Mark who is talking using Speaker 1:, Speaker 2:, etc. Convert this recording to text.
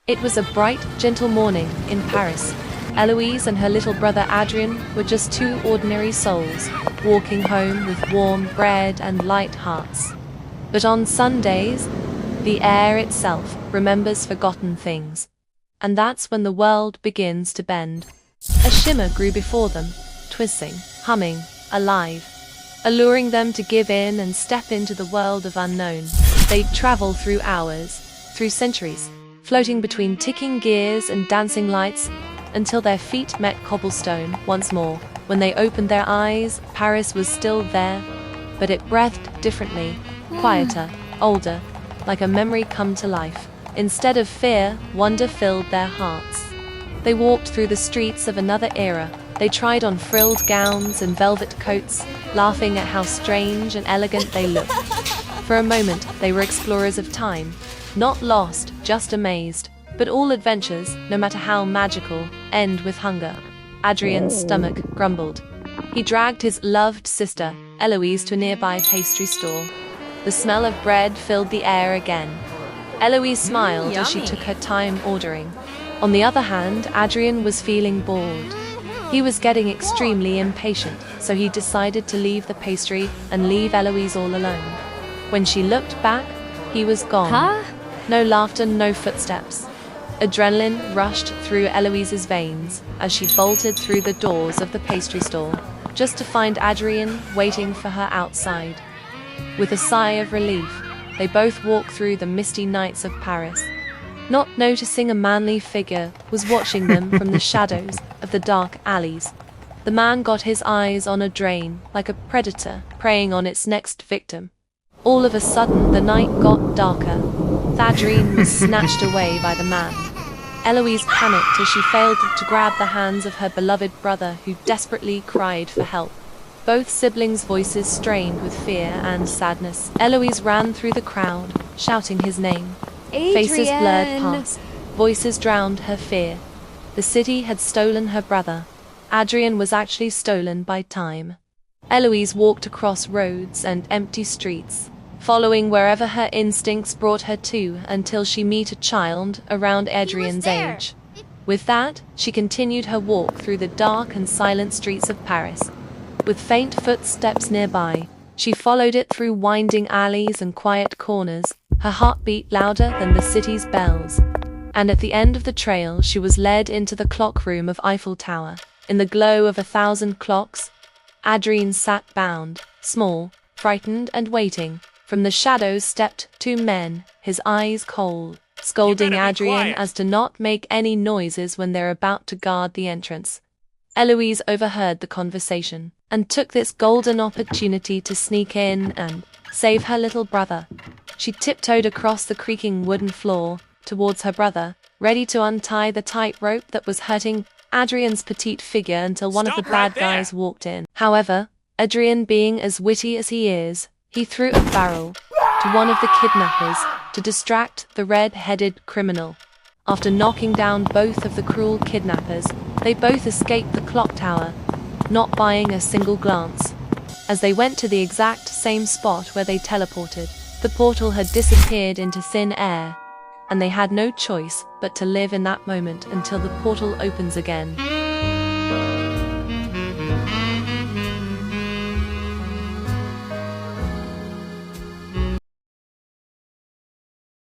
Speaker 1: It was a bright, gentle morning in Paris. Eloise and her little brother Adrien were just two ordinary souls, walking home with warm bread and light hearts. But on Sundays, the air itself remembers forgotten things. And that's when the world begins to bend. A shimmer grew before them, twisting, humming, alive, alluring them to give in and step into the world of unknown. They'd travel through hours, through centuries, floating between ticking gears and dancing lights, until their feet met cobblestone once more. When they opened their eyes, Paris was still there, but it breathed differently, quieter, older, like a memory come to life. Instead of fear, wonder filled their hearts. They walked through the streets of another era. They tried on frilled gowns and velvet coats, laughing at how strange and elegant they looked. For a moment, they were explorers of time, not lost, just amazed. But all adventures, no matter how magical, end with hunger. Adrien's stomach grumbled. He dragged his loved sister, Eloise, to a nearby pastry store. The smell of bread filled the air again. Eloise smiled as she took her time ordering. On the other hand, Adrien was feeling bored. He was getting extremely impatient, so he decided to leave the pastry and leave Eloise all alone. When she looked back, he was gone. No laughter, no footsteps. Adrenaline rushed through Eloise's veins as she bolted through the doors of the pastry store, just to find Adrien waiting for her outside. With a sigh of relief, they both walked through the misty nights of Paris, not noticing a manly figure was watching them from the shadows of the dark alleys. The man got his eyes on Adrien like a predator preying on its next victim. All of a sudden, the night got darker. Adrien was snatched away by the man. Eloise panicked as she failed to grab the hands of her beloved brother, who desperately cried for help. Both siblings' voices strained with fear and sadness. Eloise ran through the crowd, shouting his name.
Speaker 2: Adrien!
Speaker 1: Faces blurred past. Voices drowned her fear. The city had stolen her brother. Adrien was actually stolen by time. Eloise walked across roads and empty streets, following wherever her instincts brought her to until she met a child around Adrien's age. With that, she continued her walk through the dark and silent streets of Paris. With faint footsteps nearby, she followed it through winding alleys and quiet corners, her heart beat louder than the city's bells. And at the end of the trail, she was led into the clock room of Eiffel Tower. In the glow of 1,000 clocks, Adrien sat bound, small, frightened and waiting. From the shadows stepped two men, his eyes cold, scolding Adrien as to not make any noises when they're about to guard the entrance. Eloise overheard the conversation and took this golden opportunity to sneak in and save her little brother. She tiptoed across the creaking wooden floor towards her brother, ready to untie the tight rope that was hurting Adrien's petite figure until one of the bad guys walked in. However, Adrien, being as witty as he is, he threw a barrel to one of the kidnappers to distract the red-headed criminal. After knocking down both of the cruel kidnappers, they both escaped the clock tower, not buying a single glance. As they went to the exact same spot where they teleported, the portal had disappeared into thin air, and they had no choice but to live in that moment until the portal opens again.